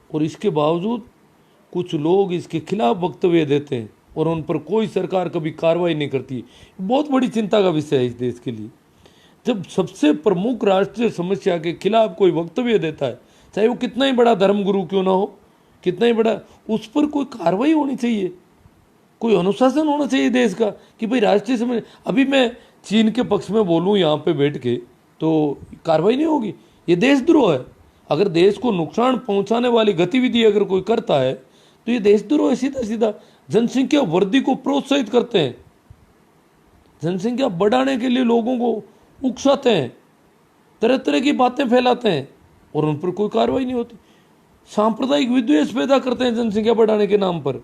और इसके बावजूद कुछ लोग इसके खिलाफ वक्तव्य देते हैं और उन पर कोई सरकार कभी कार्रवाई नहीं करती। बहुत बड़ी चिंता का विषय है इस देश के लिए। जब सबसे प्रमुख राष्ट्रीय समस्या के खिलाफ कोई वक्तव्य देता है, चाहे वो कितना ही बड़ा धर्मगुरु क्यों ना हो, कितना ही बड़ा, उस पर कोई कार्रवाई होनी चाहिए, कोई अनुशासन होना चाहिए देश का कि भाई राष्ट्रीय समस्या। अभी मैं चीन के पक्ष में बोलूँ यहाँ पे बैठ के तो कार्रवाई नहीं होगी, ये देशद्रोह है। अगर देश को नुकसान पहुंचाने वाली गतिविधि अगर कोई करता है तो ये देशद्रोह है सीधा सीधा। जनसंख्या वृद्धि को प्रोत्साहित करते हैं, जनसंख्या बढ़ाने के लिए लोगों को उकसाते हैं, तरह तरह की बातें फैलाते हैं और उन पर कोई कार्रवाई नहीं होती। सांप्रदायिक विद्वेष पैदा करते हैं जनसंख्या बढ़ाने के नाम पर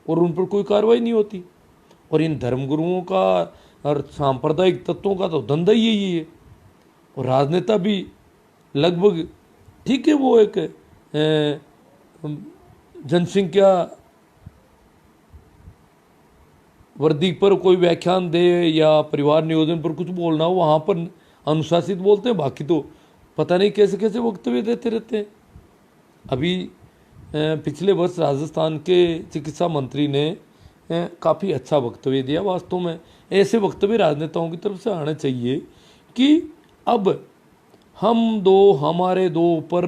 और उन पर कोई कार्रवाई नहीं होती। और इन धर्मगुरुओं का और सांप्रदायिक तत्वों का तो धंधा ही यही है। और राजनेता भी लगभग ठीक है, वो एक जनसंख्या वृद्धि पर कोई व्याख्यान दे या परिवार नियोजन पर कुछ बोलना हो, वहाँ पर अनुशासित बोलते हैं, बाकी तो पता नहीं कैसे कैसे वक्तव्य देते रहते हैं। अभी पिछले वर्ष राजस्थान के चिकित्सा मंत्री ने काफ़ी अच्छा वक्तव्य दिया। वास्तव में ऐसे वक्तव्य राजनेताओं की तरफ से आने चाहिए कि अब हम दो हमारे दो पर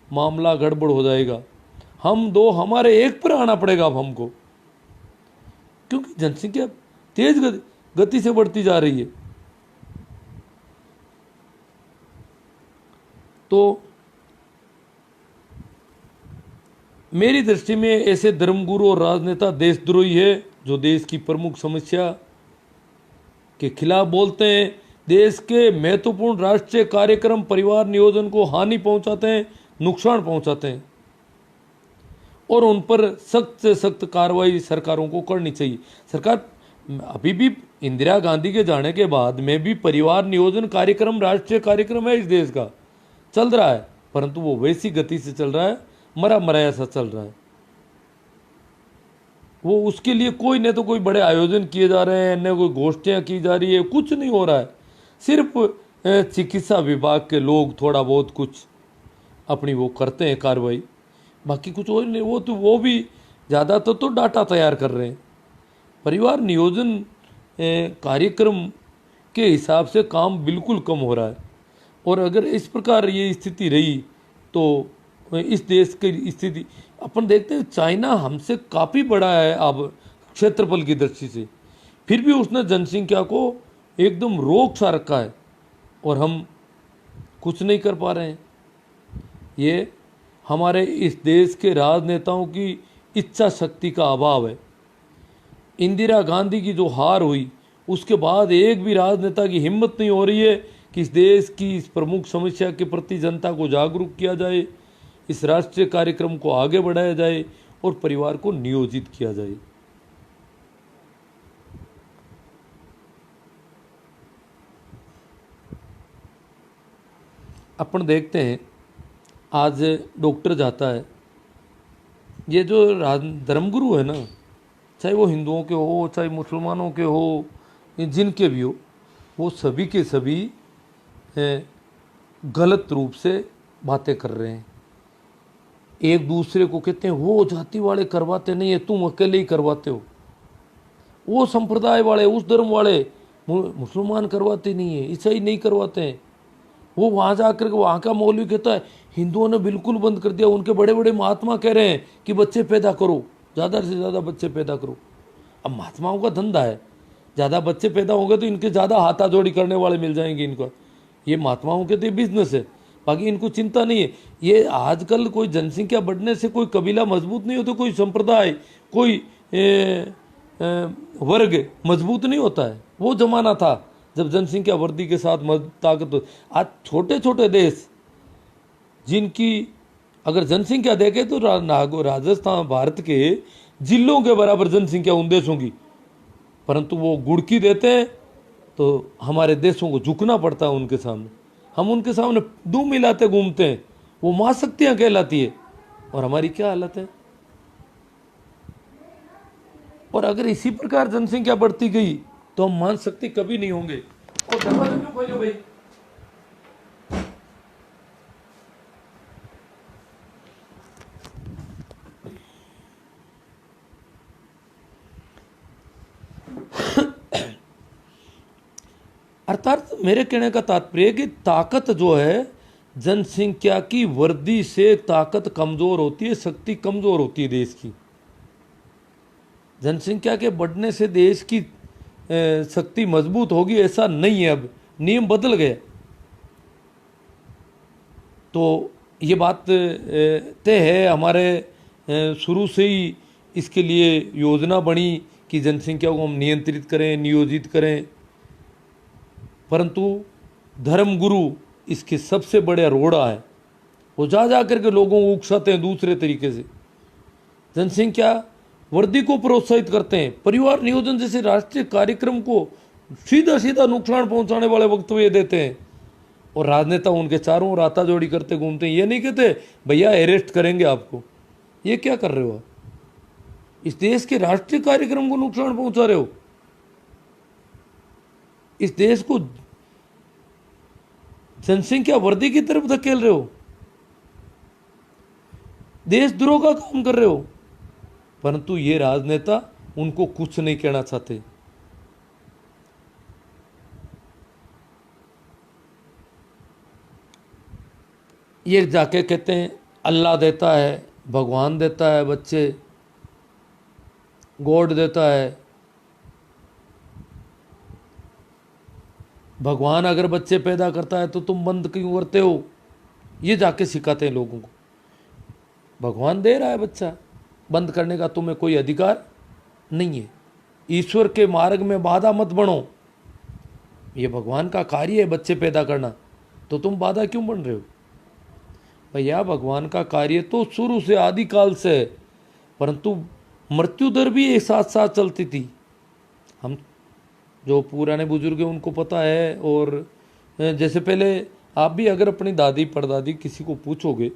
मामला गड़बड़ हो जाएगा, हम दो हमारे एक पर आना पड़ेगा अब हमको, क्योंकि जनसंख्या तेज गति से बढ़ती जा रही है। तो मेरी दृष्टि में ऐसे धर्मगुरु और राजनेता देशद्रोही है जो देश की प्रमुख समस्या के खिलाफ बोलते हैं, देश के महत्वपूर्ण राष्ट्रीय कार्यक्रम परिवार नियोजन को हानि पहुंचाते हैं, नुकसान पहुंचाते हैं और उन पर सख्त से सख्त कार्रवाई सरकारों को करनी चाहिए। सरकार अभी भी इंदिरा गांधी के जाने के बाद में भी परिवार नियोजन कार्यक्रम राष्ट्रीय कार्यक्रम है इस देश का, चल रहा है, परंतु वो वैसी गति से चल रहा है, मरा मराया सा चल रहा है। वो उसके लिए कोई न तो कोई बड़े आयोजन किए जा रहे हैं, न कोई गोष्ठियाँ की जा रही है, कुछ नहीं हो रहा है। सिर्फ चिकित्सा विभाग के लोग थोड़ा बहुत कुछ अपनी वो करते हैं कार्रवाई, बाकी कुछ और नहीं। वो भी ज़्यादातर तो डाटा तैयार कर रहे हैं। परिवार नियोजन कार्यक्रम के हिसाब से काम बिल्कुल कम हो रहा है। और अगर इस प्रकार ये स्थिति रही तो इस देश की स्थिति, अपन देखते हैं चाइना हमसे काफ़ी बड़ा है अब क्षेत्रफल की दृष्टि से, फिर भी उसने जनसंख्या को एकदम रोक सा रखा है और हम कुछ नहीं कर पा रहे हैं। ये हमारे इस देश के राजनेताओं की इच्छा शक्ति का अभाव है। इंदिरा गांधी की जो हार हुई उसके बाद एक भी राजनेता की हिम्मत नहीं हो रही है कि इस देश की इस प्रमुख समस्या के प्रति जनता को जागरूक किया जाए, इस राष्ट्रीय कार्यक्रम को आगे बढ़ाया जाए और परिवार को नियोजित किया जाए। अपन देखते हैं आज डॉक्टर जाता है, ये जो धर्मगुरु है ना, चाहे वो हिंदुओं के हो चाहे मुसलमानों के हो, जिनके भी हो, वो सभी के सभी गलत रूप से बातें कर रहे हैं। एक दूसरे को कहते हैं वो जाति वाले करवाते नहीं है, तुम अकेले ही करवाते हो, वो संप्रदाय वाले उस धर्म वाले मुसलमान करवाते नहीं है, ईसाई नहीं करवाते हैं। वो वहाँ जाकर के वहाँ का मौलवी कहता है हिंदुओं ने बिल्कुल बंद कर दिया, उनके बड़े बड़े महात्मा कह रहे हैं कि बच्चे पैदा करो, ज़्यादा से ज़्यादा बच्चे पैदा करो। अब महात्माओं का धंधा है, ज़्यादा बच्चे पैदा होंगे तो इनके ज़्यादा हाथाजोड़ी करने वाले मिल जाएंगे इनको। ये महात्माओं के तो बिजनेस है, बाकी इनको चिंता नहीं है। ये आजकल कोई जनसंख्या बढ़ने से कोई कबीला मजबूत नहीं होता, कोई संप्रदाय, कोई वर्ग मजबूत नहीं होता है। वो जमाना था जब जनसंख्या वृद्धि के साथ ताकत। आज छोटे छोटे देश जिनकी अगर जनसंख्या देखें तो राजस्थान भारत के जिलों के बराबर जनसंख्या उन देशों की, परंतु वो गुड़की देते हैं तो हमारे देशों को झुकना पड़ता है उनके सामने। हम उनके सामने दूम मिलाते घूमते हैं, वो महाशक्तियाँ कहलाती है और हमारी क्या हालत है। और अगर इसी प्रकार जनसंख्या बढ़ती गई तो हम मान सकते कभी नहीं होंगे। और दरवाजा क्यों खोलो भाई? अर्थात मेरे कहने का तात्पर्य कि ताकत जो है जनसंख्या की वृद्धि से ताकत कमजोर होती है, शक्ति कमजोर होती है देश की। जनसंख्या के बढ़ने से देश की शक्ति मजबूत होगी ऐसा नहीं है, अब नियम बदल गए। तो ये बात तय है, हमारे शुरू से ही इसके लिए योजना बनी कि जनसंख्या को हम नियंत्रित करें, नियोजित करें, परंतु धर्मगुरु इसके सबसे बड़े रोड़ा है। वो जा करके लोगों को उकसाते हैं दूसरे तरीके से, जनसंख्या वृद्धि को प्रोत्साहित करते हैं, परिवार नियोजन जैसे राष्ट्रीय कार्यक्रम को सीधा सीधा नुकसान पहुंचाने वाले वक्तव्य देते हैं, और राजनेता उनके चारों ओर आताजोड़ी करते घूमते हैं। ये नहीं कहते भैया अरेस्ट करेंगे आपको। ये क्या कर रहे हो आप? इस देश के राष्ट्रीय कार्यक्रम को नुकसान पहुंचा रहे हो, इस देश को जनसंख्या वृद्धि की तरफ धकेल रहे हो, देशद्रोह का काम कर रहे हो। परंतु ये राजनेता उनको कुछ नहीं कहना चाहते। ये जाके कहते हैं अल्लाह देता है, भगवान देता है बच्चे, गॉड देता है। भगवान अगर बच्चे पैदा करता है तो तुम बंद क्यों करते हो? ये जाके सिखाते हैं लोगों को। भगवान दे रहा है बच्चा, बंद करने का तुम्हें कोई अधिकार नहीं है। ईश्वर के मार्ग में बाधा मत बनो, ये भगवान का कार्य है बच्चे पैदा करना, तो तुम बाधा क्यों बन रहे हो? भैया भगवान का कार्य तो शुरू से आदिकाल से है, परंतु मृत्यु दर भी एक साथ साथ चलती थी। हम जो पुराने बुजुर्ग हैं उनको पता है। और जैसे पहले आप भी अगर अपनी दादी परदादी किसी को पूछोगे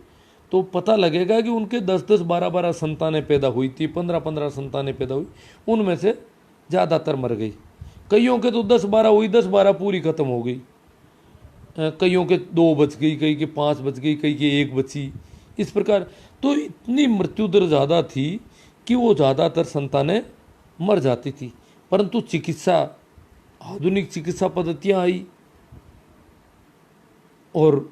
तो पता लगेगा कि उनके 10-10, 12-12 संतानें पैदा हुई थी, 15-15 संतानें पैदा हुई, उनमें से ज़्यादातर मर गई। कईयों के तो 10-12 हुई, 10-12 पूरी ख़त्म हो गई। कईयों के 2 बच गई, कई के 5 बच गई, कई के 1 बची, इस प्रकार। तो इतनी मृत्यु दर ज़्यादा थी कि वो ज़्यादातर संतानें मर जाती थी। परंतु चिकित्सा, आधुनिक चिकित्सा पद्धतियाँ आई और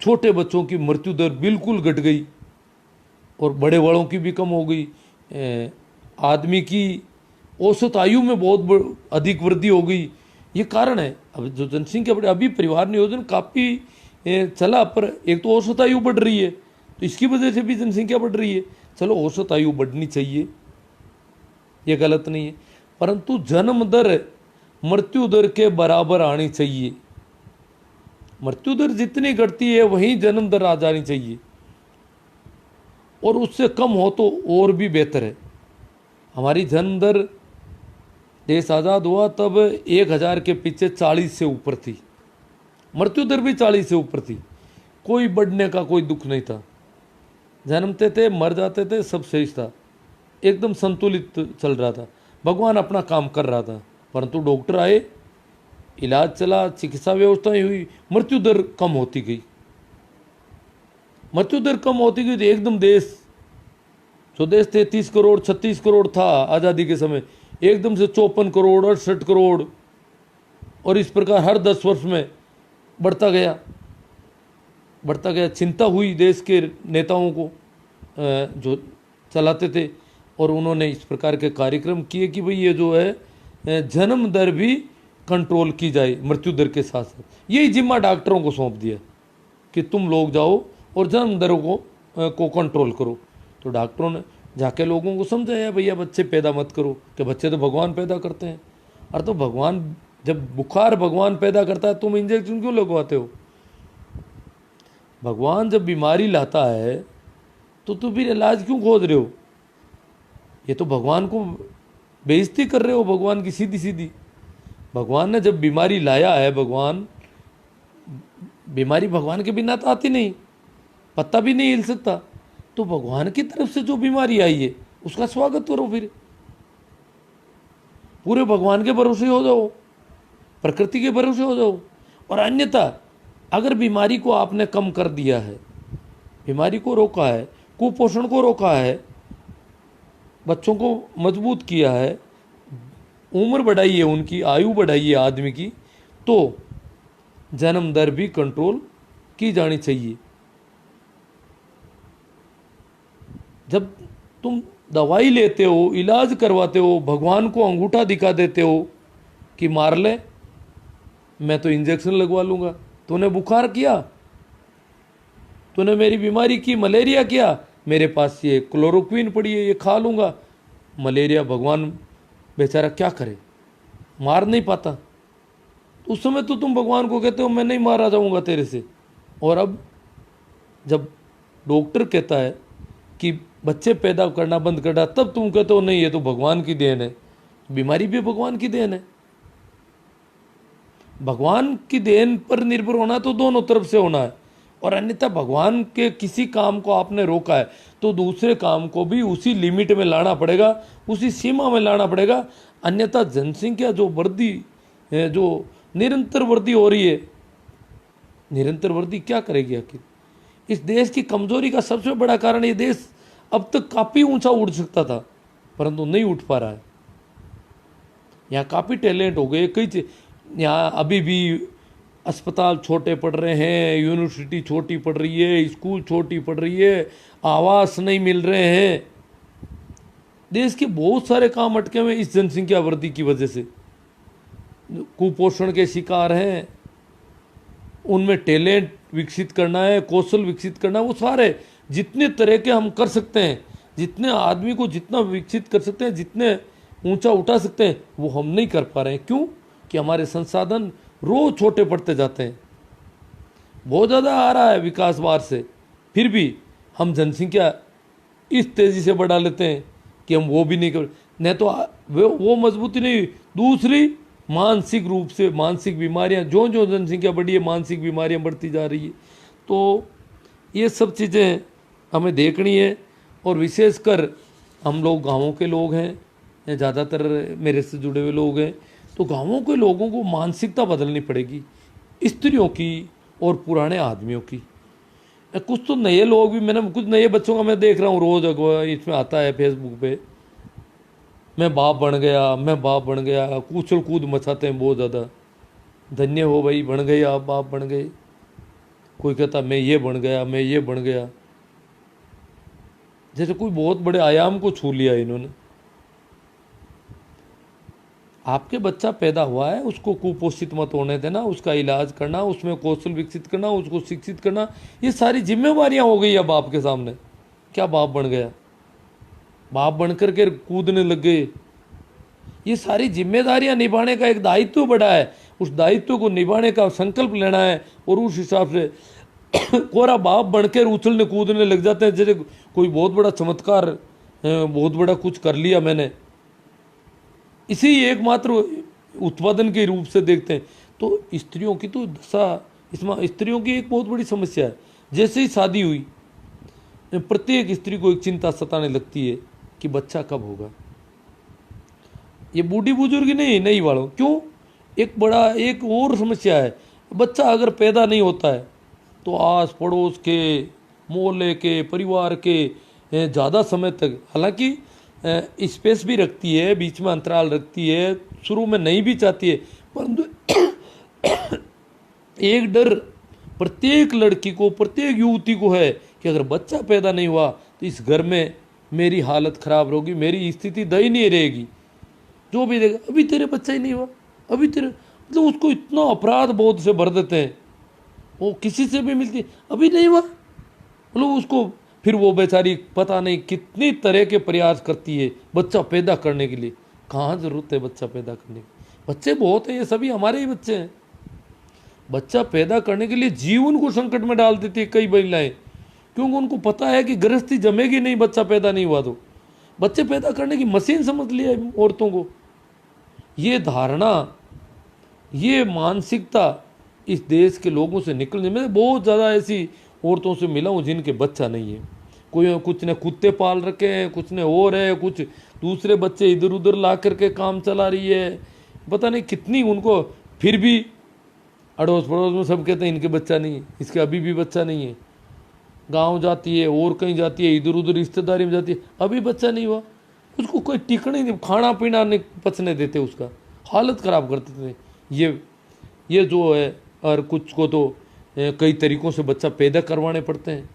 छोटे बच्चों की मृत्यु दर बिल्कुल घट गई और बड़े वालों की भी कम हो गई। आदमी की औसत आयु में बहुत अधिक वृद्धि हो गई। ये कारण है। अब जो जनसंख्या बढ़ी, अभी परिवार नियोजन काफ़ी चला, पर एक तो औसत आयु बढ़ रही है, तो इसकी वजह से भी जनसंख्या बढ़ रही है। चलो औसत आयु बढ़नी चाहिए, ये गलत नहीं है, परंतु जन्म दर मृत्यु दर के बराबर आनी चाहिए। मृत्यु दर जितनी घटती है वहीं जन्म दर आ जानी चाहिए, और उससे कम हो तो और भी बेहतर है। हमारी जन्म दर देश आज़ाद हुआ तब 1000 के पीछे 40 से ऊपर थी, मृत्यु दर भी 40 से ऊपर थी। कोई बढ़ने का कोई दुख नहीं था, जन्मते थे मर जाते थे, सब सही था, एकदम संतुलित चल रहा था, भगवान अपना काम कर रहा था। परंतु डॉक्टर आए, इलाज चला, चिकित्सा व्यवस्थाएं हुई, मृत्यु दर कम होती गई। मृत्यु दर कम होती गई तो एकदम देश, जो देश 33 करोड़ 36 करोड़ था आज़ादी के समय, एकदम से 54 करोड़ 68 करोड़, और इस प्रकार हर 10 वर्ष में बढ़ता गया बढ़ता गया। चिंता हुई देश के नेताओं को जो चलाते थे, और उन्होंने इस प्रकार के कार्यक्रम किए कि भाई ये जो है जन्म दर भी कंट्रोल की जाए मृत्यु दर के साथ साथ। यही जिम्मा डॉक्टरों को सौंप दिया कि तुम लोग जाओ और जन्म दरों को कंट्रोल करो। तो डॉक्टरों ने जाके लोगों को समझाया भैया बच्चे पैदा मत करो, कि बच्चे तो भगवान पैदा करते हैं। अरे तो भगवान, जब बुखार भगवान पैदा करता है, तुम इंजेक्शन क्यों लगवाते हो? भगवान जब बीमारी लाता है तो तुम फिर इलाज क्यों खोज रहे हो? ये तो भगवान को बेइज्जती कर रहे हो, भगवान की सीधी सीधी। भगवान ने जब बीमारी लाया है, बीमारी भगवान के बिना तो आती नहीं, पत्ता भी नहीं हिल सकता। तो भगवान की तरफ से जो बीमारी आई है उसका स्वागत करो, फिर पूरे भगवान के भरोसे हो जाओ, प्रकृति के भरोसे हो जाओ। और अन्यथा अगर बीमारी को आपने कम कर दिया है, बीमारी को रोका है, कुपोषण को रोका है, बच्चों को मजबूत किया है, उम्र बढ़ाई है, उनकी आयु बढ़ाई है आदमी की, तो जन्म दर भी कंट्रोल की जानी चाहिए। जब तुम दवाई लेते हो, इलाज करवाते हो, भगवान को अंगूठा दिखा देते हो कि मार ले, मैं तो इंजेक्शन लगवा लूँगा। तूने बुखार किया, तूने मेरी बीमारी की, मलेरिया किया, मेरे पास ये क्लोरोक्विन पड़ी है, ये खा लूँगा। मलेरिया भगवान बेचारा क्या करे, मार नहीं पाता। तो उस समय तो तुम भगवान को कहते हो मैं नहीं मारा जाऊँगा तेरे से। और अब जब डॉक्टर कहता है कि बच्चे पैदा करना बंद कर रहा, तब तुम कहते हो नहीं ये तो भगवान की देन है। बीमारी भी भगवान की देन है। भगवान की देन पर निर्भर होना तो दोनों तरफ से होना है, और अन्यथा भगवान के किसी काम को आपने रोका है तो दूसरे काम को भी उसी लिमिट में लाना पड़ेगा, उसी सीमा में लाना पड़ेगा। अन्यथा जनसंख्या जो वृद्धि है, जो निरंतर वृद्धि हो रही है, निरंतर वृद्धि क्या करेगी आखिर? इस देश की कमजोरी का सबसे बड़ा कारण ये देश अब तक काफ़ी ऊंचा उड़ सकता था परंतु नहीं उठ पा रहा है। यहाँ काफ़ी टैलेंट हो गए, कई यहाँ अभी भी अस्पताल छोटे पड़ रहे हैं, यूनिवर्सिटी छोटी पड़ रही है, स्कूल छोटी पड़ रही है, आवास नहीं मिल रहे हैं। देश के बहुत सारे काम अटके हुए इस जनसंख्या वृद्धि की वजह से। कुपोषण के शिकार हैं, उनमें टैलेंट विकसित करना है, कौशल विकसित करना है, वो सारे जितने तरह के हम कर सकते हैं, जितने आदमी को जितना विकसित कर सकते हैं, जितने ऊंचा उठा सकते हैं, वो हम नहीं कर पा रहे हैं। क्यों? कि हमारे संसाधन रोज छोटे पड़ते जाते हैं। बहुत ज़्यादा आ रहा है विकास बार से, फिर भी हम जनसंख्या इस तेज़ी से बढ़ा लेते हैं कि हम वो भी नहीं कर, नहीं तो वो मजबूती नहीं। दूसरी मानसिक रूप से मानसिक बीमारियां, जो जो जनसंख्या बढ़ी है मानसिक बीमारियां बढ़ती जा रही है। तो ये सब चीज़ें हमें देखनी है। और विशेषकर हम लोग गाँवों के लोग हैं, ज़्यादातर मेरे से जुड़े हुए लोग हैं, तो गाँवों के लोगों को मानसिकता बदलनी पड़ेगी, स्त्रियों की और पुराने आदमियों की। कुछ तो नए लोग भी, मैंने कुछ नए बच्चों का मैं देख रहा हूँ रोज़, इसमें आता है फेसबुक पे, मैं बाप बन गया, मैं बाप बन गया, उछल कूद मचाते हैं बहुत ज़्यादा। धन्य हो भाई, बन गए आप, बाप बन गए। कोई कहता मैं ये बन गया, मैं ये बन गया, जैसे कोई बहुत बड़े आयाम को छू लिया इन्होंने। आपके बच्चा पैदा हुआ है, उसको कुपोषित मत होने देना, उसका इलाज करना, उसमें कौशल विकसित करना, उसको शिक्षित करना, ये सारी जिम्मेवारियां हो गई अब आपके सामने। क्या बाप बन गया, बाप बनकर के कूदने लग गए? ये सारी जिम्मेदारियां निभाने का एक दायित्व बड़ा है, उस दायित्व को निभाने का संकल्प लेना है। और उस हिसाब से कोरा बाप बनकर उछलने कूदने लग जाते हैं जैसे कोई बहुत बड़ा चमत्कार, बहुत बड़ा कुछ कर लिया मैंने, इसी एकमात्र उत्पादन के रूप से देखते हैं। तो स्त्रियों की तो दशा, इसमें स्त्रियों की एक बहुत बड़ी समस्या है। जैसे ही शादी हुई, प्रत्येक स्त्री को एक चिंता सताने लगती है कि बच्चा कब होगा। ये बूढ़ी बुजुर्ग नहीं, नई वालों, क्यों? एक और समस्या है, बच्चा अगर पैदा नहीं होता है तो आस पड़ोस के, मोहल्ले के, परिवार के ज़्यादा समय तक, हालांकि स्पेस भी रखती है, बीच में अंतराल रखती है, शुरू में नहीं भी चाहती है, परंतु एक डर प्रत्येक लड़की को, प्रत्येक युवती को है कि अगर बच्चा पैदा नहीं हुआ तो इस घर में मेरी हालत खराब होगी, मेरी स्थिति दयनीय रहेगी। जो भी देगा, अभी तेरे बच्चा ही नहीं हुआ, अभी तेरे, मतलब उसको इतना अपराध बोध से भर देते हैं। वो किसी से भी मिलती है, अभी नहीं हुआ, मतलब उसको, फिर वो बेचारी पता नहीं कितनी तरह के प्रयास करती है बच्चा पैदा करने के लिए। कहाँ ज़रूरत है बच्चा पैदा करने की? बच्चे बहुत हैं, ये सभी हमारे ही बच्चे हैं। बच्चा पैदा करने के लिए जीवन को संकट में डाल देती है कई महिलाएं, क्योंकि उनको पता है कि गृहस्थी जमेगी नहीं बच्चा पैदा नहीं हुआ तो। बच्चे पैदा करने की मशीन समझ लिया है औरतों को। ये धारणा, ये मानसिकता इस देश के लोगों से निकलने में, बहुत ज़्यादा ऐसी औरतों से मिला हूँ जिनके बच्चा नहीं है। कोई, कुछ ने कुत्ते पाल रखे हैं, कुछ ने और है, कुछ दूसरे बच्चे इधर उधर ला करके काम चला रही है, पता नहीं कितनी उनको। फिर भी अड़ोस पड़ोस में सब कहते हैं इनके बच्चा नहीं है, इसके अभी भी बच्चा नहीं है। गांव जाती है और कहीं जाती है, इधर उधर रिश्तेदारी में जाती है, अभी बच्चा नहीं हुआ। उसको कोई टिकने नहीं, खाना पीना नहीं पचने देते, उसका हालत ख़राब करते थे। ये ये जो है, और कुछ को तो कई तरीक़ों से बच्चा पैदा करवाने पड़ते हैं।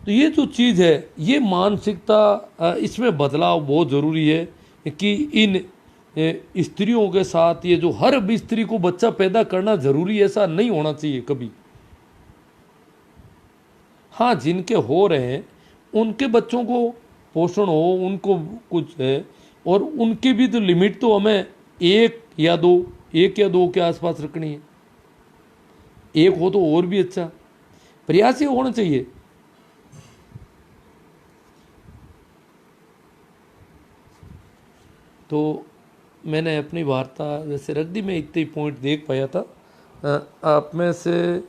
तो ये जो चीज़ है, ये मानसिकता, इसमें बदलाव बहुत ज़रूरी है कि इन स्त्रियों के साथ, ये जो हर स्त्री को बच्चा पैदा करना ज़रूरी है ऐसा नहीं होना चाहिए कभी। हाँ, जिनके हो रहे हैं उनके बच्चों को पोषण हो, उनको कुछ है, और उनकी भी तो लिमिट तो हमें एक या दो के आसपास रखनी है। एक हो तो और भी अच्छा, प्रयास ये होना चाहिए। तो मैंने अपनी वार्ता वैसे रख दी, मैं इतने ही पॉइंट देख पाया था। आप में से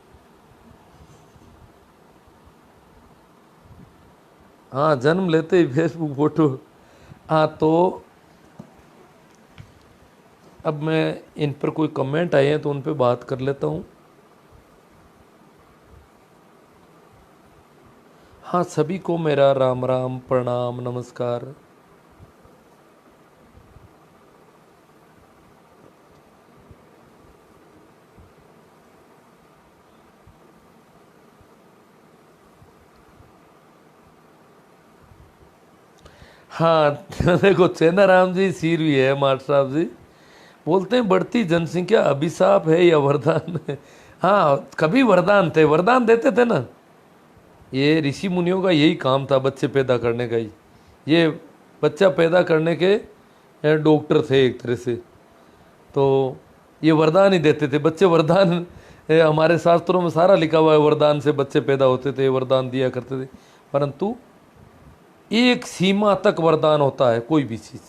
हाँ, जन्म लेते ही फेसबुक फोटो, हाँ, तो अब मैं इन पर कोई कमेंट आए हैं तो उन पर बात कर लेता हूँ। हाँ, सभी को मेरा राम राम, प्रणाम, नमस्कार। हाँ, देखो चेनाराम जी सीर भी है, माट साहब जी बोलते हैं बढ़ती जनसंख्या अभिशाप है या वरदान है। हाँ, कभी वरदान थे, वरदान देते थे ना, ये ऋषि मुनियों का यही काम था, बच्चे पैदा करने का ही। ये बच्चा पैदा करने के डॉक्टर थे एक तरह से, तो ये वरदान ही देते थे, बच्चे वरदान। हमारे शास्त्रों में सारा लिखा हुआ है, वरदान से बच्चे पैदा होते थे, वरदान दिया करते थे। परंतु एक सीमा तक वरदान होता है, कोई भी चीज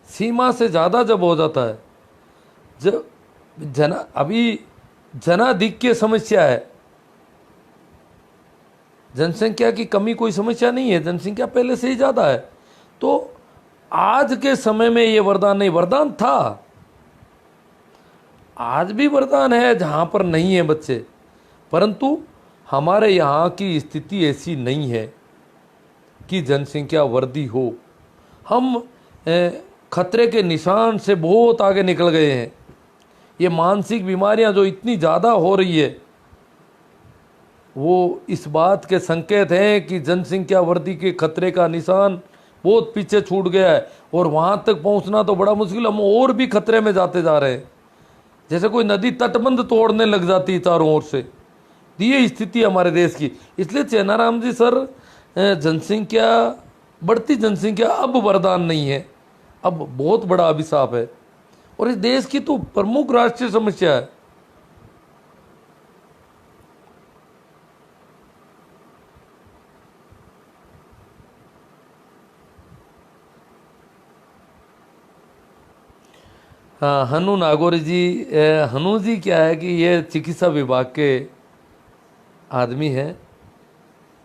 सीमा से ज्यादा जब हो जाता है, जब अभी जनाधिक्य समस्या है, जनसंख्या की कमी कोई समस्या नहीं है, जनसंख्या पहले से ही ज्यादा है। तो आज के समय में ये वरदान नहीं, वरदान था, आज भी वरदान है जहां पर नहीं है बच्चे, परंतु हमारे यहाँ की स्थिति ऐसी नहीं है कि जनसंख्या वृद्धि हो। हम खतरे के निशान से बहुत आगे निकल गए हैं। ये मानसिक बीमारियां जो इतनी ज़्यादा हो रही है, वो इस बात के संकेत हैं कि जनसंख्या वृद्धि के खतरे का निशान बहुत पीछे छूट गया है, और वहाँ तक पहुँचना तो बड़ा मुश्किल, हम और भी खतरे में जाते जा रहे हैं। जैसे कोई नदी तटबंध तोड़ने लग जाती है चारों ओर से, ये स्थिति हमारे देश की। इसलिए चेनाराम जी सर, जनसंख्या, बढ़ती जनसंख्या अब वरदान नहीं है, अब बहुत बड़ा अभिशाप है, और इस देश की तो प्रमुख राष्ट्रीय समस्या है। हाँ, हनु नागौरी जी, हनु जी क्या है कि ये चिकित्सा विभाग के आदमी है।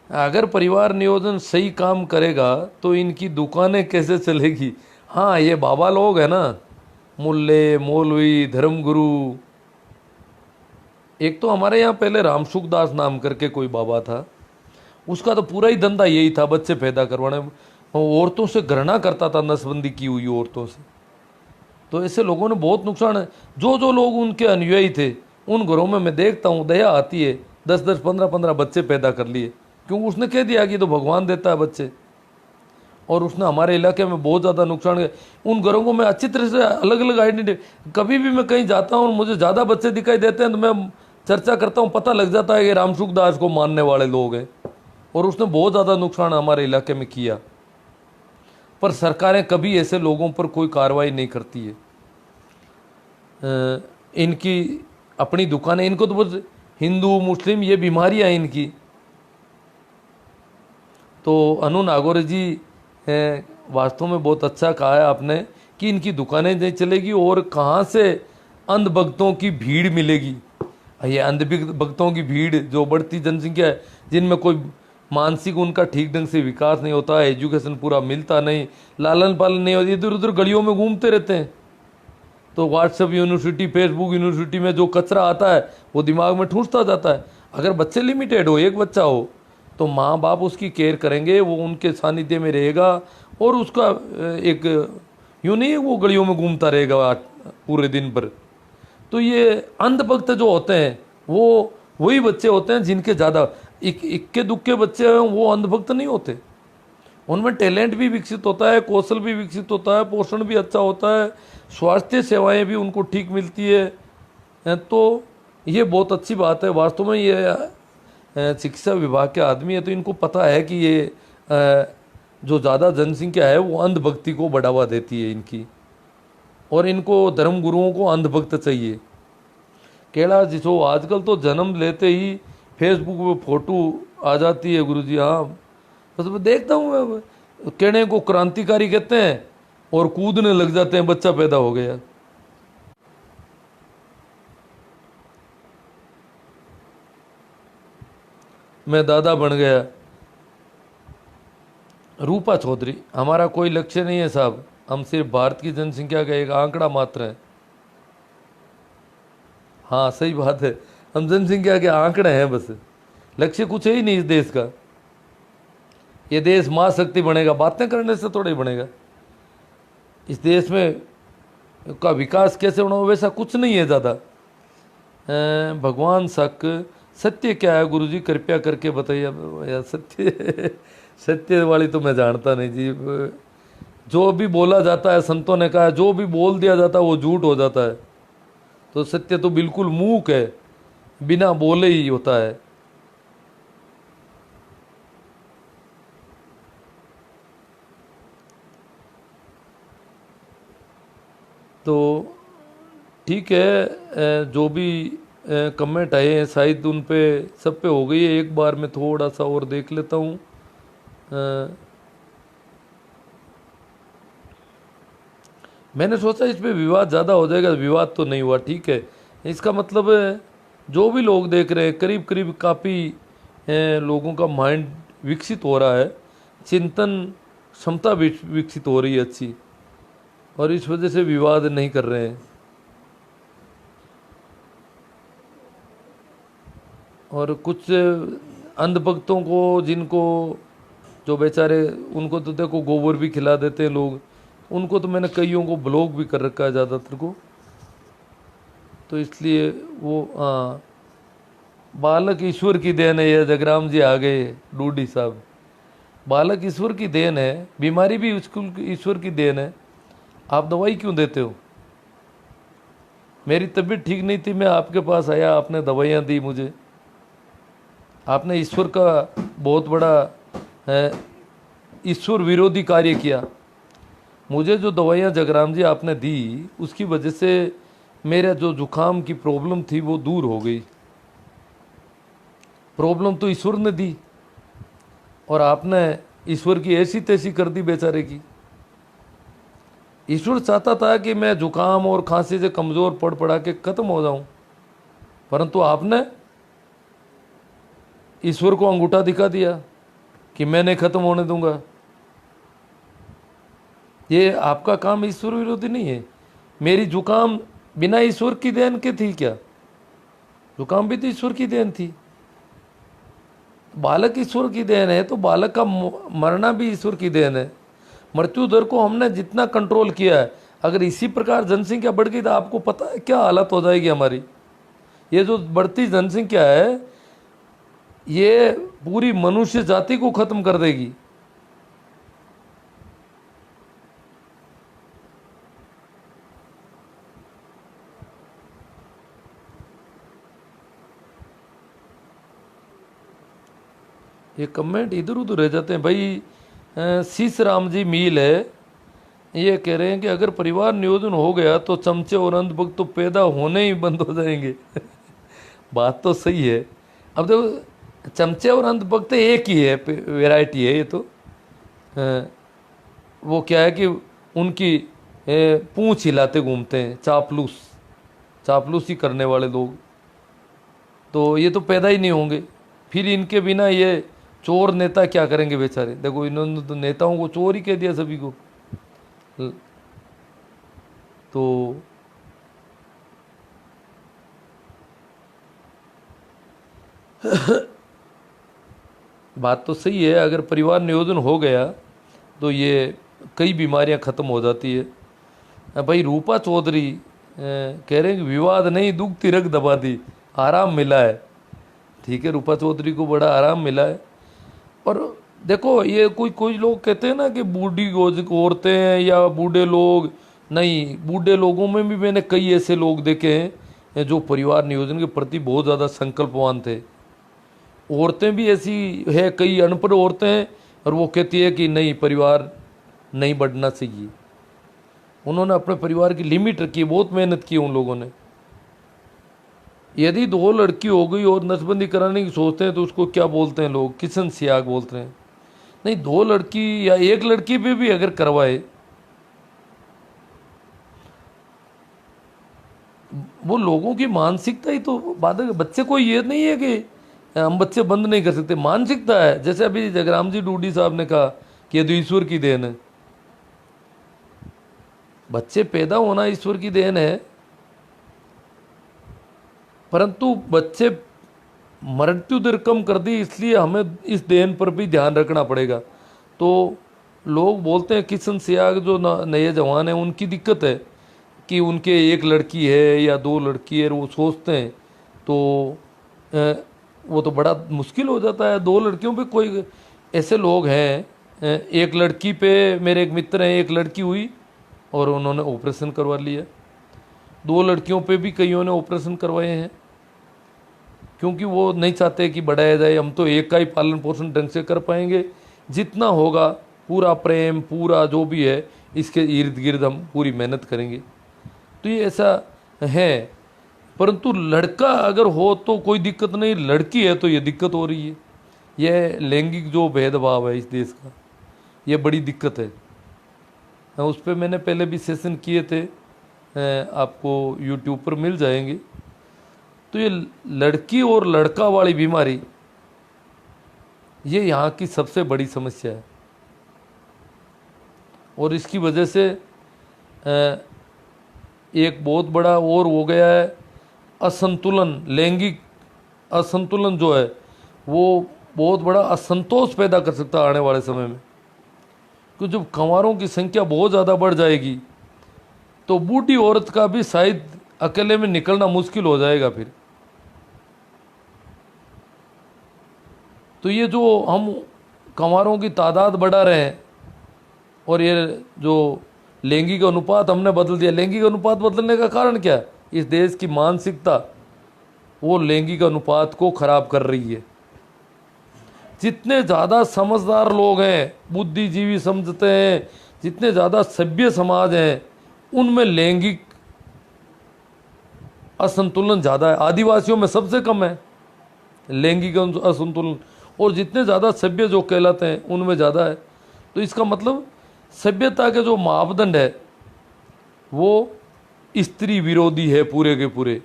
अगर परिवार नियोजन सही काम करेगा तो इनकी दुकानें कैसे चलेगी। हाँ, ये बाबा लोग है ना, मुल्ले, मौलवी, धर्मगुरु। एक तो हमारे यहाँ पहले रामसुखदास नाम करके कोई बाबा था, उसका तो पूरा ही धंधा यही था, बच्चे पैदा करवाने, औरतों से घृणा करता था, नसबंदी की हुई औरतों से। तो ऐसे लोगों ने बहुत नुकसान है। जो जो लोग उनके अनुयायी थे, उन घरों में मैं देखता हूँ दया आती है, 10-10, 15-15 बच्चे पैदा कर लिए, क्योंकि उसने कह दिया कि तो भगवान देता है बच्चे। और उसने हमारे इलाके में बहुत ज़्यादा नुकसान किया। उन घरों को मैं अच्छी तरह से अलग अलग आइडेंटिटी, कभी भी मैं कहीं जाता हूँ और मुझे ज़्यादा बच्चे दिखाई देते हैं तो मैं चर्चा करता हूँ, पता लग जाता है कि रामसुखदास को मानने वाले लोग हैं। और उसने बहुत ज़्यादा नुकसान हमारे इलाके में किया, पर सरकारें कभी ऐसे लोगों पर कोई कार्रवाई नहीं करती है। इनकी अपनी दुकानें, इनको तो बस हिंदू मुस्लिम ये बीमारियां हैं इनकी। तो अनु नागौरी जी, वास्तव में बहुत अच्छा कहा है आपने कि इनकी दुकानें नहीं चलेगी और कहाँ से अंध भक्तों की भीड़ मिलेगी। ये अंध भक्तों की भीड़, जो बढ़ती जनसंख्या है, जिनमें कोई मानसिक उनका ठीक ढंग से विकास नहीं होता है, एजुकेशन पूरा मिलता नहीं, लालन पालन नहीं होती, इधर उधर गलियों में घूमते रहते हैं। तो व्हाट्सएप यूनिवर्सिटी, फेसबुक यूनिवर्सिटी में जो कचरा आता है वो दिमाग में ठूंसता जाता है। अगर बच्चे लिमिटेड हो, एक बच्चा हो, तो माँ बाप उसकी केयर करेंगे, वो उनके सानिध्य में रहेगा, और उसका एक यूँ नहीं वो गलियों में घूमता रहेगा पूरे दिन भर। तो ये अंधभक्त जो होते हैं वो वही बच्चे होते हैं जिनके ज़्यादा इक्के दुक्के बच्चे हैं, वो अंधभक्त नहीं होते। उनमें टैलेंट भी विकसित होता है, कौशल भी विकसित होता है, पोषण भी अच्छा होता है, स्वास्थ्य सेवाएं भी उनको ठीक मिलती है। तो ये बहुत अच्छी बात है। वास्तव में ये शिक्षा विभाग के आदमी है तो इनको पता है कि ये जो ज़्यादा जनसंख्या है वो अंधभक्ति को बढ़ावा देती है इनकी, और इनको धर्म गुरुओं को अंधभक्त चाहिए। कैलाश जी जो आजकल तो जन्म लेते ही फेसबुक पे फोटो आ जाती है गुरुजी। हाँ बस मैं देखता हूँ, मैं कहने को क्रांतिकारी कहते हैं और कूदने लग जाते हैं, बच्चा पैदा हो गया। मैं दादा बन गया। रूपा चौधरी, हमारा कोई लक्ष्य नहीं है साहब, हम सिर्फ भारत की जनसंख्या का एक आंकड़ा मात्र है। हाँ सही बात है, हम जनसंख्या के आंकड़े हैं बस, लक्ष्य कुछ है ही नहीं इस देश का। ये देश महाशक्ति बनेगा बातें करने से थोड़ा ही बनेगा। इस देश में का विकास कैसे होना वैसा कुछ नहीं है ज़्यादा। भगवान सत्य क्या है गुरुजी, कृपया करके बताइए यार। सत्य सत्य वाली तो मैं जानता नहीं जी। जो भी बोला जाता है, संतों ने कहा, जो भी बोल दिया जाता है वो झूठ हो जाता है। तो सत्य तो बिल्कुल मूक है, बिना बोले ही होता है। तो ठीक है, जो भी कमेंट आए हैं शायद उन पे सब पे हो गई है। एक बार मैं थोड़ा सा और देख लेता हूँ। मैंने सोचा इस पे विवाद ज़्यादा हो जाएगा, विवाद तो नहीं हुआ। ठीक है, इसका मतलब जो भी लोग देख रहे हैं करीब करीब काफ़ी लोगों का माइंड विकसित हो रहा है, चिंतन क्षमता विकसित हो रही है अच्छी, और इस वजह से विवाद नहीं कर रहे हैं। और कुछ अंधभक्तों को, जिनको जो बेचारे, उनको तो देखो गोबर भी खिला देते हैं लोग, उनको तो मैंने कईयों को ब्लॉक भी कर रखा है ज़्यादातर को। तो इसलिए वो बालक ईश्वर की देन है। ये जगराम जी आ गए, डूडी साहब। बालक ईश्वर की देन है, बीमारी भी ईश्वर की देन है। आप दवाई क्यों देते हो? मेरी तबीयत ठीक नहीं थी, मैं आपके पास आया, आपने दवाइयाँ दी मुझे। आपने ईश्वर का बहुत बड़ा ईश्वर विरोधी कार्य किया। मुझे जो दवाइयाँ जगराम जी आपने दी, उसकी वजह से मेरा जो जुकाम की प्रॉब्लम थी वो दूर हो गई। प्रॉब्लम तो ईश्वर ने दी, और आपने ईश्वर की ऐसी तैसी कर दी बेचारे की। ईश्वर चाहता था कि मैं जुकाम और खांसी से कमज़ोर पड़ के ख़त्म हो जाऊं, परंतु आपने ईश्वर को अंगूठा दिखा दिया कि मैं नहीं ख़त्म होने दूंगा। ये आपका काम ईश्वर विरोधी नहीं है। मेरी जुकाम बिना ईश्वर की देन के थी क्या? जुकाम भी तो ईश्वर की देन थी। बालक ईश्वर की देन है तो बालक का मरना भी ईश्वर की देन है। मृत्यु दर को हमने जितना कंट्रोल किया है, अगर इसी प्रकार जनसंख्या बढ़ गई तो आपको पता है क्या हालत हो जाएगी हमारी। ये जो बढ़ती जनसंख्या है ये पूरी मनुष्य जाति को खत्म कर देगी। ये कमेंट इधर उधर रह जाते हैं भाई। शीश राम जी मील है, ये कह रहे हैं कि अगर परिवार नियोजन हो गया तो चमचे और अंधभक्त तो पैदा होने ही बंद हो जाएंगे। बात तो सही है। अब देखो, चमचे और अंधभक्त एक ही है, वैरायटी है ये तो। वो क्या है कि उनकी पूंछ हिलाते घूमते हैं, चापलूसी करने वाले लोग, तो ये तो पैदा ही नहीं होंगे। फिर इनके बिना ये चोर नेता क्या करेंगे बेचारे। देखो इन्होंने तो नेताओं को चोर ही कह दिया सभी को। तो बात तो सही है, अगर परिवार नियोजन हो गया तो ये कई बीमारियां ख़त्म हो जाती है। भाई रूपा चौधरी, कह रहे हैं कि विवाद नहीं दुखती रग दबा दी, आराम मिला है। ठीक है, रूपा चौधरी को बड़ा आराम मिला है। और देखो ये कोई लोग कहते हैं ना कि बूढ़ी औरतें हैं या बूढ़े लोग, नहीं, बूढ़े लोगों में भी मैंने कई ऐसे लोग देखे हैं जो परिवार नियोजन के प्रति बहुत ज़्यादा संकल्पवान थे। औरतें भी ऐसी है, कई अनपढ़ औरतें हैं और वो कहती है कि नहीं, परिवार नहीं बढ़ना चाहिए। उन्होंने अपने परिवार की लिमिट रखी, बहुत मेहनत की उन लोगों ने। यदि 2 लड़की हो गई और नसबंदी कराने की सोचते हैं तो उसको क्या बोलते हैं लोग, किशन सियाग बोलते हैं। नहीं, 2 लड़की या 1 लड़की पे भी अगर करवाए, वो लोगों की मानसिकता ही तो बात है। बच्चे को ये नहीं है कि हम बच्चे बंद नहीं कर सकते, मानसिकता है। जैसे अभी जगराम जी डूडी साहब ने कहा कि ये तो ईश्वर की देन है। बच्चे पैदा होना ईश्वर की देन है, परंतु बच्चे मृत्यु दर कम कर दी, इसलिए हमें इस देन पर भी ध्यान रखना पड़ेगा। तो लोग बोलते हैं किशन सियाग जो नए जवान हैं उनकी दिक्कत है कि उनके 1 लड़की है या 2 लड़की है, वो सोचते हैं तो वो तो बड़ा मुश्किल हो जाता है। 2 लड़कियों पे कोई ऐसे लोग हैं, 1 लड़की पे मेरे एक मित्र हैं, 1 लड़की हुई और उन्होंने ऑपरेशन करवा लिया। 2 लड़कियों पे भी कईयों ने ऑपरेशन करवाए हैं, क्योंकि वो नहीं चाहते कि बढ़ाया जाए। हम तो एक का ही पालन पोषण ढंग से कर पाएंगे, जितना होगा पूरा प्रेम, पूरा जो भी है इसके इर्द गिर्द हम पूरी मेहनत करेंगे। तो ये ऐसा है। परंतु लड़का अगर हो तो कोई दिक्कत नहीं, लड़की है तो ये दिक्कत हो रही है। यह लैंगिक जो भेदभाव है इस देश का, ये बड़ी दिक्कत है। उस पर मैंने पहले भी सेशन किए थे, आपको यूट्यूब पर मिल जाएंगे। तो ये लड़की और लड़का वाली बीमारी, ये यहाँ की सबसे बड़ी समस्या है। और इसकी वजह से एक बहुत बड़ा और हो गया है असंतुलन, लैंगिक असंतुलन जो है वो बहुत बड़ा असंतोष पैदा कर सकता है आने वाले समय में। क्योंकि जब कंवारों की संख्या बहुत ज़्यादा बढ़ जाएगी तो बूढ़ी औरत का भी शायद अकेले में निकलना मुश्किल हो जाएगा फिर। तो ये जो हम कंवारों की तादाद बढ़ा रहे हैं और ये जो लैंगिक अनुपात हमने बदल दिया, लैंगिक अनुपात बदलने का कारण क्या है? इस देश की मानसिकता वो लैंगिक अनुपात को खराब कर रही है। जितने ज़्यादा समझदार लोग हैं, बुद्धिजीवी समझते हैं, जितने ज़्यादा सभ्य समाज हैं, उनमें लैंगिक असंतुलन ज़्यादा है। आदिवासियों में सबसे कम है लैंगिक असंतुलन, और जितने ज़्यादा सभ्य जो कहलाते हैं उनमें ज़्यादा है। तो इसका मतलब सभ्यता के जो मापदंड है वो स्त्री विरोधी है पूरे के पूरे।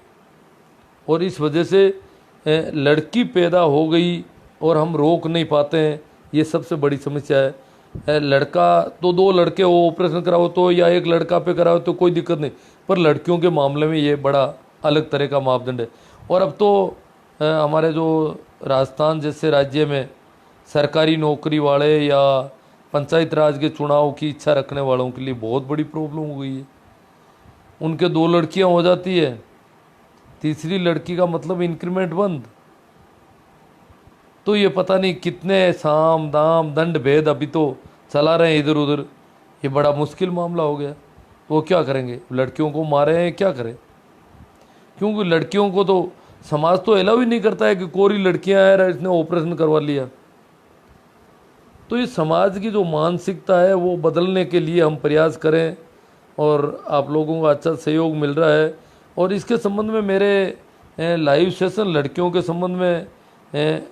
और इस वजह से लड़की पैदा हो गई और हम रोक नहीं पाते हैं, ये सबसे बड़ी समस्या है। लड़का तो 2 लड़के हो, ऑपरेशन कराओ तो, या 1 लड़का पे कराओ तो कोई दिक्कत नहीं, पर लड़कियों के मामले में ये बड़ा अलग तरह का मापदंड है। और अब तो हमारे जो राजस्थान जैसे राज्य में सरकारी नौकरी वाले या पंचायत राज के चुनाव की इच्छा रखने वालों के लिए बहुत बड़ी प्रॉब्लम हो गई है। उनके 2 लड़कियां हो जाती है, तीसरी लड़की का मतलब इंक्रीमेंट बंद। तो ये पता नहीं कितने साम दाम दंड भेद अभी तो चला रहे हैं इधर उधर। ये बड़ा मुश्किल मामला हो गया। वो क्या करेंगे? लड़कियों को मारे हैं, क्या करें? क्योंकि लड़कियों को तो समाज तो अलाउ ही नहीं करता है कि कोरी लड़कियां हैं, इसने ऑपरेशन करवा लिया। तो ये समाज की जो मानसिकता है वो बदलने के लिए हम प्रयास करें, और आप लोगों का अच्छा सहयोग मिल रहा है। और इसके संबंध में मेरे लाइव सेशन लड़कियों के संबंध में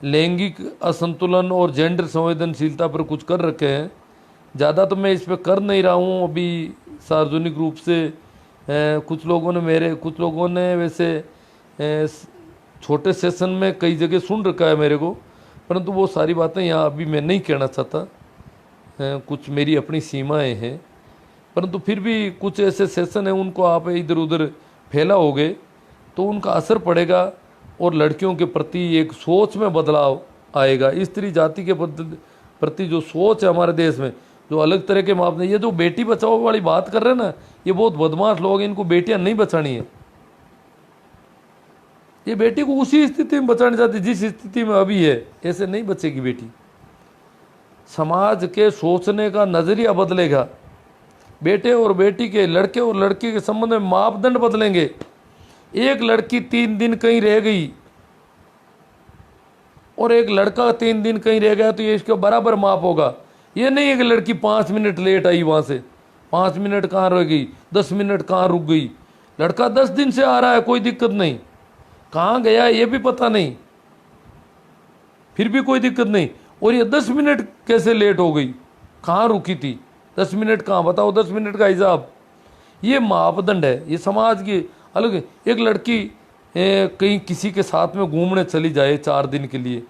लैंगिक असंतुलन और जेंडर संवेदनशीलता पर कुछ कर रखे हैं। ज़्यादा तो मैं इस पर कर नहीं रहा हूँ अभी सार्वजनिक रूप से। कुछ लोगों ने वैसे छोटे सेशन में कई जगह सुन रखा है मेरे को, परंतु वो सारी बातें यहाँ अभी मैं नहीं कहना चाहता। कुछ मेरी अपनी सीमाएं हैं, परंतु फिर भी कुछ ऐसे सेशन हैं उनको आप इधर उधर फैलाओगे तो उनका असर पड़ेगा और लड़कियों के प्रति एक सोच में बदलाव आएगा। स्त्री जाति के प्रति जो सोच है हमारे देश में, जो अलग तरह के माप नहीं। ये जो बेटी बचाओ वाली बात कर रहे हैं ना, ये बहुत बदमाश लोग हैं, इनको बेटियां नहीं बचानी है। ये बेटी को उसी स्थिति में बचानी चाहती जिस स्थिति में अभी है, ऐसे नहीं बचेगी बेटी। समाज के सोचने का नजरिया बदलेगा, बेटे और बेटी के, लड़के और लड़की के संबंध में मापदंड बदलेंगे। एक लड़की 3 दिन कहीं रह गई और एक लड़का 3 दिन कहीं रह गया तो ये इसका बराबर माप होगा। ये नहीं है कि लड़की 5 मिनट लेट आई वहां से, 5 मिनट कहाँ रह गई, 10 मिनट कहाँ रुक गई। लड़का 10 दिन से आ रहा है, कोई दिक्कत नहीं, कहाँ गया ये भी पता नहीं, फिर भी कोई दिक्कत नहीं। और ये 10 मिनट कैसे लेट हो गई, कहाँ रुकी थी, 10 मिनट कहाँ, बताओ 10 मिनट का हिसाब। ये मापदंड है, ये समाज की अलग। एक लड़की कहीं किसी के साथ में घूमने चली जाए 4 दिन के लिए,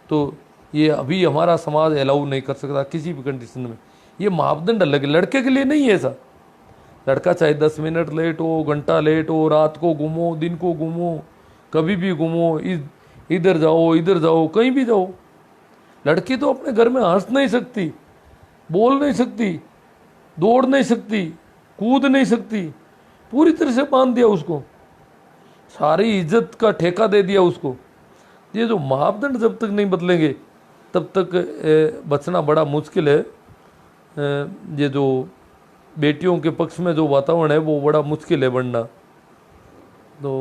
तो ये अभी हमारा समाज अलाउ नहीं कर सकता किसी भी कंडीशन में। ये मापदंड अलग है, लड़के के लिए नहीं है ऐसा। लड़का चाहे 10 मिनट लेट हो, घंटा लेट हो, रात को घूमो, दिन को घूमो, कभी भी घूमो, इधर जाओ, कहीं भी जाओ। लड़की तो अपने घर में हंस नहीं सकती, बोल नहीं सकती, दौड़ नहीं सकती, कूद नहीं सकती, पूरी तरह से बांध दिया उसको, सारी इज्जत का ठेका दे दिया उसको। ये जो मापदंड जब तक नहीं बदलेंगे तब तक बचना बड़ा मुश्किल है। ये जो बेटियों के पक्ष में जो वातावरण है वो बड़ा मुश्किल है बनना। तो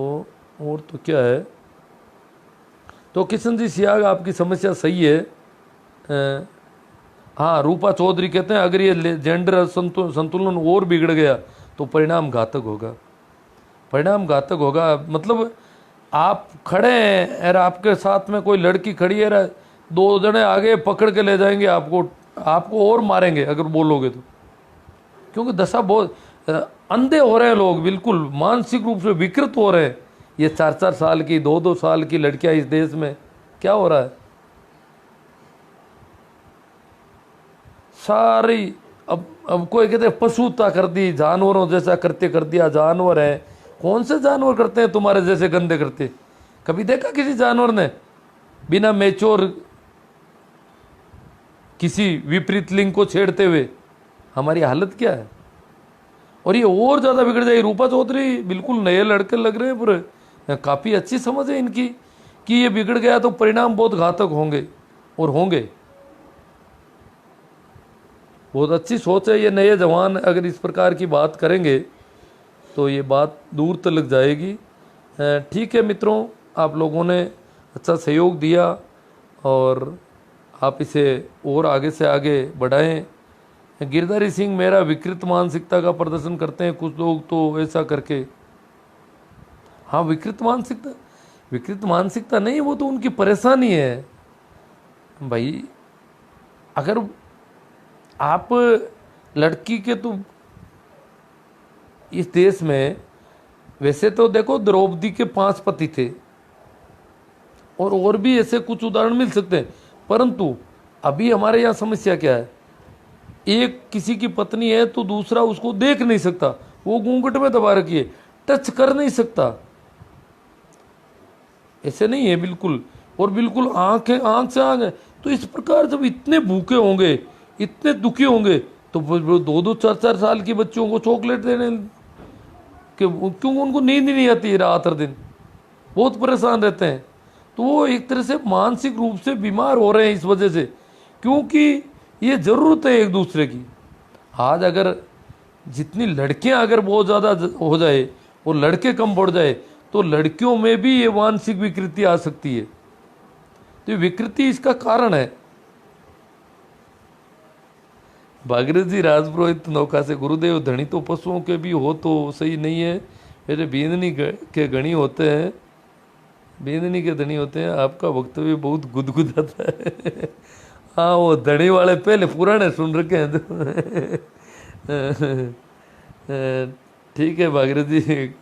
और तो क्या है, तो किशन जी सियाग आपकी समस्या सही है। हाँ, रूपा चौधरी कहते हैं अगर ये जेंडर संतुलन और बिगड़ गया तो परिणाम घातक होगा। परिणाम घातक होगा मतलब आप खड़े हैं और आपके साथ में कोई लड़की खड़ी है, 2 जने आगे पकड़ के ले जाएंगे आपको और मारेंगे अगर बोलोगे तो। क्योंकि दशा बहुत अंधे हो रहे हैं लोग, बिल्कुल मानसिक रूप से विकृत हो रहे हैं। ये 4-4 साल की, 2-2 साल की लड़कियां इस देश में क्या हो रहा है सारी। अब कोई कहते हैं पशुता कर दी, जानवरों जैसा करते कर दिया। जानवर है, कौन से जानवर करते हैं तुम्हारे जैसे गंदे करते? कभी देखा किसी जानवर ने बिना मैच्योर किसी विपरीत लिंग को छेड़ते हुए? हमारी हालत क्या है। और ये और ज़्यादा बिगड़ जाएगी। रूपा चौधरी बिल्कुल नए लड़के लग रहे हैं, पूरे काफ़ी अच्छी समझ है इनकी कि ये बिगड़ गया तो परिणाम बहुत घातक होंगे और होंगे। बहुत अच्छी सोच है। ये नए जवान अगर इस प्रकार की बात करेंगे तो ये बात दूर तक लग जाएगी। ठीक है मित्रों, आप लोगों ने अच्छा सहयोग दिया और आप इसे और आगे से आगे बढ़ाएं। गिरधारी सिंह मेरा विकृत मानसिकता का प्रदर्शन करते हैं कुछ लोग तो ऐसा करके। हाँ, विकृत मानसिकता नहीं, वो तो उनकी परेशानी है भाई। अगर आप लड़की के, तो इस देश में वैसे तो देखो द्रौपदी के 5 पति थे और भी ऐसे कुछ उदाहरण मिल सकते हैं, परंतु अभी हमारे यहाँ समस्या क्या है, एक किसी की पत्नी है तो दूसरा उसको देख नहीं सकता, वो घूंघट में दबा रखी है, टच कर नहीं सकता। ऐसे नहीं है बिल्कुल, और बिल्कुल आंख से आंख है। तो इस प्रकार जब इतने भूखे होंगे, इतने दुखी होंगे, तो 2-2, 4-4 साल की बच्चों को चॉकलेट देने क्यों? उनको नींद ही नहीं आती है रात और दिन, बहुत परेशान रहते हैं। तो वो एक तरह से मानसिक रूप से बीमार हो रहे हैं इस वजह से, क्योंकि ये ज़रूरत है एक दूसरे की। आज अगर जितनी लड़कियां अगर बहुत ज़्यादा हो जाए और लड़के कम बढ़ जाए तो लड़कियों में भी ये मानसिक विकृति आ सकती है। तो विकृति इसका कारण है। भागीरथ जी राजपुरोहित नौका से, गुरुदेव धनी तो पशुओं के भी हो तो सही नहीं है, मेरे बींदनी के गणी होते हैं, बींदनी के धनी होते हैं। आपका वक्तव्य बहुत गुदगुदाता है। हाँ, वो धनी वाले पहले पुराने सुन रखे हैं तो। ठीक है भागीरथ जी।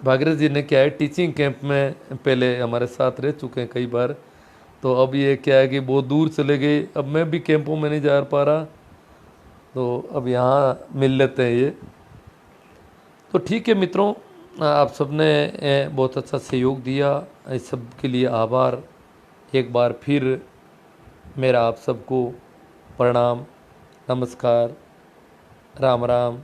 भागीरथ जी ने क्या है, टीचिंग कैंप में पहले हमारे साथ रह चुके हैं कई बार, तो अब ये क्या है कि बहुत दूर चले गए, अब मैं भी कैंपों में नहीं जा पा रहा, तो अब यहाँ मिल लेते हैं ये। तो ठीक है मित्रों, आप सबने बहुत अच्छा सहयोग दिया, इस सब के लिए आभार। एक बार फिर मेरा आप सबको प्रणाम, नमस्कार, राम राम।